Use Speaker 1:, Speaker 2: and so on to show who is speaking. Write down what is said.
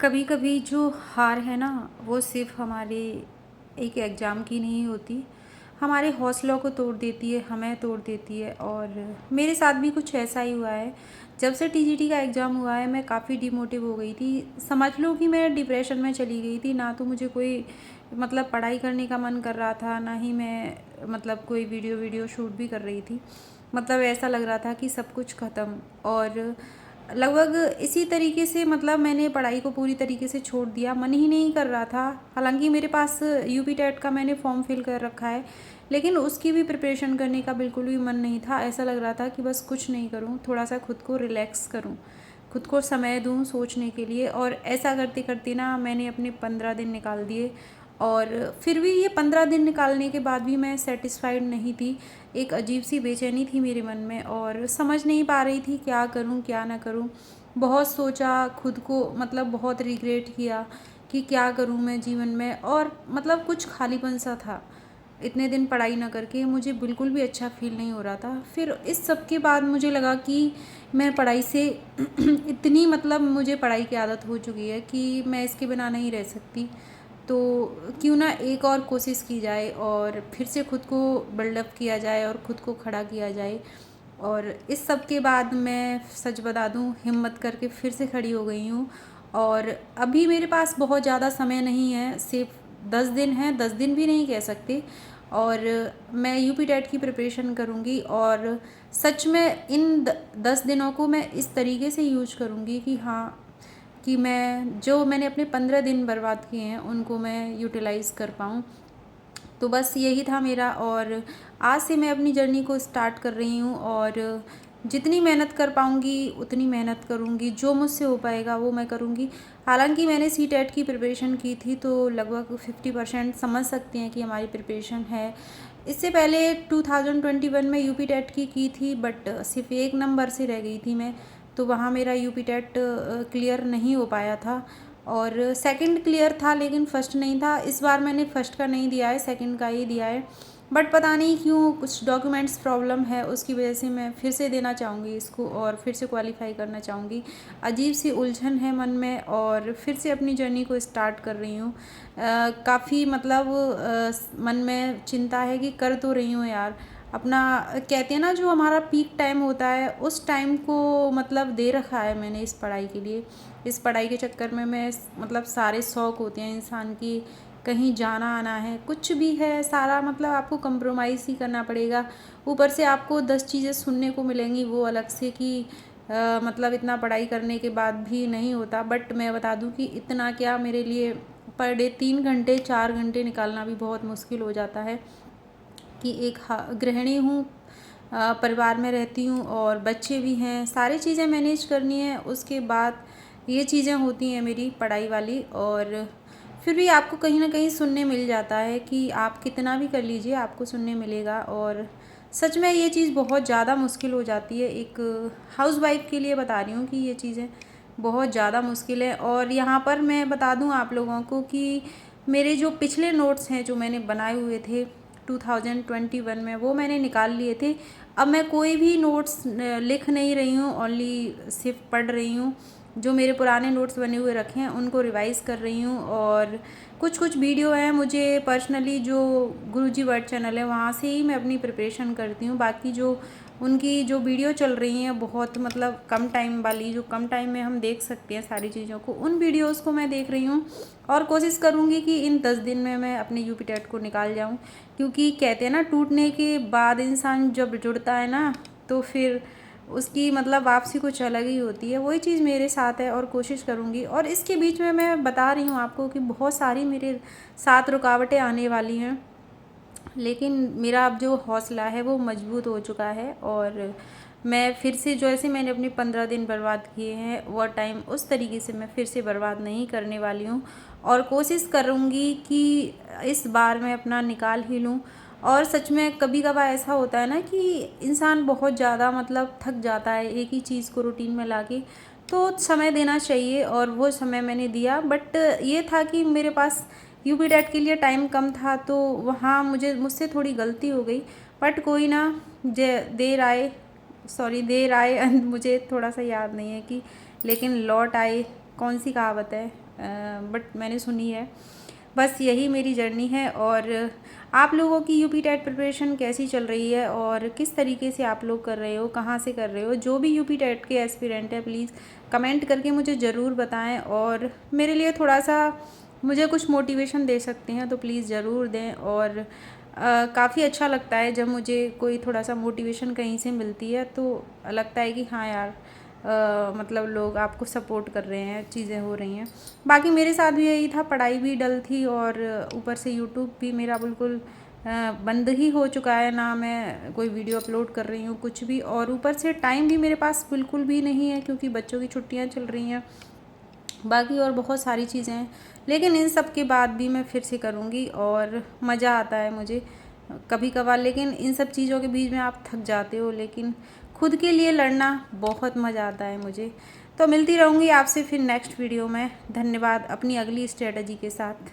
Speaker 1: कभी कभी जो हार है ना, वो सिर्फ हमारे एक एग्ज़ाम की नहीं होती, हमारे हौसलों को तोड़ देती है, हमें तोड़ देती है। और मेरे साथ भी कुछ ऐसा ही हुआ है। जब से टीजीटी का एग्ज़ाम हुआ है, मैं काफ़ी डिमोटिव हो गई थी। समझ लो कि मैं डिप्रेशन में चली गई थी। ना तो मुझे कोई पढ़ाई करने का मन कर रहा था, ना ही मैं कोई वीडियो वीडियो शूट भी कर रही थी। ऐसा लग रहा था कि सब कुछ ख़त्म। और लगभग इसी तरीके से मैंने पढ़ाई को पूरी तरीके से छोड़ दिया, मन ही नहीं कर रहा था। हालांकि मेरे पास यूपी टेट का मैंने फॉर्म फिल कर रखा है, लेकिन उसकी भी प्रिपरेशन करने का बिल्कुल भी मन नहीं था। ऐसा लग रहा था कि बस कुछ नहीं करूं, थोड़ा सा खुद को रिलैक्स करूं, खुद को समय दूं सोचने के लिए। और ऐसा करते करते ना मैंने अपने 15 दिन निकाल दिए। और फिर भी ये 15 दिन निकालने के बाद भी मैं सेटिस्फाइड नहीं थी। एक अजीब सी बेचैनी थी मेरे मन में और समझ नहीं पा रही थी क्या करूं क्या ना करूं। बहुत सोचा, खुद को बहुत रिग्रेट किया कि क्या करूं मैं जीवन में। और कुछ खालीपन सा था। इतने दिन पढ़ाई ना करके मुझे बिल्कुल भी अच्छा फील नहीं हो रहा था। फिर इस सब के बाद मुझे लगा कि मैं पढ़ाई से इतनी मुझे पढ़ाई की आदत हो चुकी है कि मैं इसके बिना नहीं रह सकती। तो क्यों ना एक और कोशिश की जाए और फिर से खुद को बिल्डअप किया जाए और ख़ुद को खड़ा किया जाए। और इस सब के बाद मैं सच बता दूं, हिम्मत करके फिर से खड़ी हो गई हूँ। और अभी मेरे पास बहुत ज़्यादा समय नहीं है, सिर्फ 10 दिन है, 10 दिन भी नहीं कह सकते। और मैं यूपी टेट की प्रिपरेशन करूँगी और सच में इन 10 दिनों को मैं इस तरीके से यूज करूँगी कि हाँ, कि मैंने अपने 15 दिन बर्बाद किए हैं उनको मैं यूटिलाइज़ कर पाऊँ। तो बस यही था मेरा। और आज से मैं अपनी जर्नी को स्टार्ट कर रही हूँ और जितनी मेहनत कर पाऊँगी उतनी मेहनत करूँगी, जो मुझसे हो पाएगा वो मैं करूँगी। हालांकि मैंने सी टेट की प्रिपरेशन की थी, तो लगभग 50% समझ सकते हैं कि हमारी प्रिपरेशन है। इससे पहले 2021 में यूपी टेट की थी, बट सिर्फ एक नंबर से रह गई थी मैं। तो वहाँ मेरा यूपी टेट क्लियर नहीं हो पाया था। और सेकंड क्लियर था लेकिन फ़र्स्ट नहीं था। इस बार मैंने फ़र्स्ट का नहीं दिया है, सेकंड का ही दिया है। बट पता नहीं क्यों कुछ डॉक्यूमेंट्स प्रॉब्लम है, उसकी वजह से मैं फिर से देना चाहूँगी इसको और फिर से क्वालिफाई करना चाहूँगी। अजीब सी उलझन है मन में और फिर से अपनी जर्नी को स्टार्ट कर रही हूँ। काफ़ी मन में चिंता है कि कर तो रही हूँ यार अपना। कहते हैं ना, जो हमारा पीक टाइम होता है उस टाइम को दे रखा है मैंने इस पढ़ाई के लिए। इस पढ़ाई के चक्कर में मैं सारे शौक़ होते हैं इंसान की, कहीं जाना आना है, कुछ भी है, सारा आपको कंप्रोमाइज़ ही करना पड़ेगा। ऊपर से आपको 10 चीज़ें सुनने को मिलेंगी वो अलग से कि इतना पढ़ाई करने के बाद भी नहीं होता। बट मैं बता दूं कि इतना क्या, मेरे लिए पर डे 3 घंटे 4 घंटे निकालना भी बहुत मुश्किल हो जाता है। कि एक गृहिणी हूँ, परिवार में रहती हूँ और बच्चे भी हैं, सारी चीज़ें मैनेज करनी है। उसके बाद ये चीज़ें होती हैं मेरी पढ़ाई वाली। और फिर भी आपको कहीं ना कहीं सुनने मिल जाता है कि आप कितना भी कर लीजिए आपको सुनने मिलेगा। और सच में ये चीज़ बहुत ज़्यादा मुश्किल हो जाती है। एक हाउसवाइफ के लिए बता रही हूँ कि ये चीज़ें बहुत ज़्यादा मुश्किल है। और यहाँ पर मैं बता दूँ आप लोगों को कि मेरे जो पिछले नोट्स हैं जो मैंने बनाए हुए थे 2021 में, वो मैंने निकाल लिए थे। अब मैं कोई भी नोट्स लिख नहीं रही हूँ, ओनली सिर्फ पढ़ रही हूँ। जो मेरे पुराने नोट्स बने हुए रखे हैं उनको रिवाइज़ कर रही हूँ। और कुछ वीडियो हैं मुझे पर्सनली, जो गुरुजी वर्ड चैनल है वहाँ से ही मैं अपनी प्रिपरेशन करती हूँ। बाकी जो उनकी जो वीडियो चल रही हैं बहुत कम टाइम वाली, जो कम टाइम में हम देख सकते हैं सारी चीज़ों को, उन वीडियोस को मैं देख रही हूँ। और कोशिश करूँगी कि इन 10 दिन में मैं अपने यूपी टेट को निकाल जाऊँ। क्योंकि कहते हैं ना, टूटने के बाद इंसान जब जुड़ता है ना, तो फिर उसकी वापसी कुछ अलग ही होती है। वही चीज़ मेरे साथ है और कोशिश करूँगी। और इसके बीच में मैं बता रही हूँ आपको कि बहुत सारी मेरे साथ रुकावटें आने वाली हैं, लेकिन मेरा अब जो हौसला है वो मजबूत हो चुका है। और मैं फिर से, जैसे मैंने अपने 15 दिन बर्बाद किए हैं वो टाइम, उस तरीके से मैं फिर से बर्बाद नहीं करने वाली हूँ। और कोशिश करूँगी कि इस बार मैं अपना निकाल ही लूँ। और सच में कभी कभार ऐसा होता है ना कि इंसान बहुत ज़्यादा थक जाता है एक ही चीज़ को रूटीन में लाके, तो समय देना चाहिए। और वो समय मैंने दिया। बट ये था कि मेरे पास यूपी टेट के लिए टाइम कम था, तो वहाँ मुझसे थोड़ी गलती हो गई। बट कोई ना, देर आए, मुझे थोड़ा सा याद नहीं है कि, लेकिन लौट आए कौन सी कहावत है, बट मैंने सुनी है। बस यही मेरी जर्नी है। और आप लोगों की यूपी टेट प्रिपरेशन कैसी चल रही है और किस तरीके से आप लोग कर रहे हो, कहाँ से कर रहे हो? जो भी यूपी टेट के एस्पिरेंट है प्लीज़ कमेंट करके मुझे ज़रूर बताएं, और मेरे लिए थोड़ा सा मुझे कुछ मोटिवेशन दे सकते हैं तो प्लीज़ ज़रूर दें। और काफ़ी अच्छा लगता है जब मुझे कोई थोड़ा सा मोटिवेशन कहीं से मिलती है, तो लगता है कि हाँ यार, मतलब लोग आपको सपोर्ट कर रहे हैं, चीज़ें हो रही हैं। बाकी मेरे साथ भी यही था, पढ़ाई भी डल थी और ऊपर से यूट्यूब भी मेरा बिल्कुल बंद ही हो चुका है, ना मैं कोई वीडियो अपलोड कर रही हूँ कुछ भी, और ऊपर से टाइम भी मेरे पास बिल्कुल भी नहीं है क्योंकि बच्चों की छुट्टियाँ चल रही हैं। बाकी और बहुत सारी चीज़ें हैं, लेकिन इन सब के बाद भी मैं फिर से करूँगी और मज़ा आता है मुझे कभी कभार। लेकिन इन सब चीज़ों के बीच में आप थक जाते हो, लेकिन खुद के लिए लड़ना बहुत मज़ा आता है मुझे। तो मिलती रहूँगी आपसे फिर नेक्स्ट वीडियो में। धन्यवाद, अपनी अगली स्ट्रेटजी के साथ।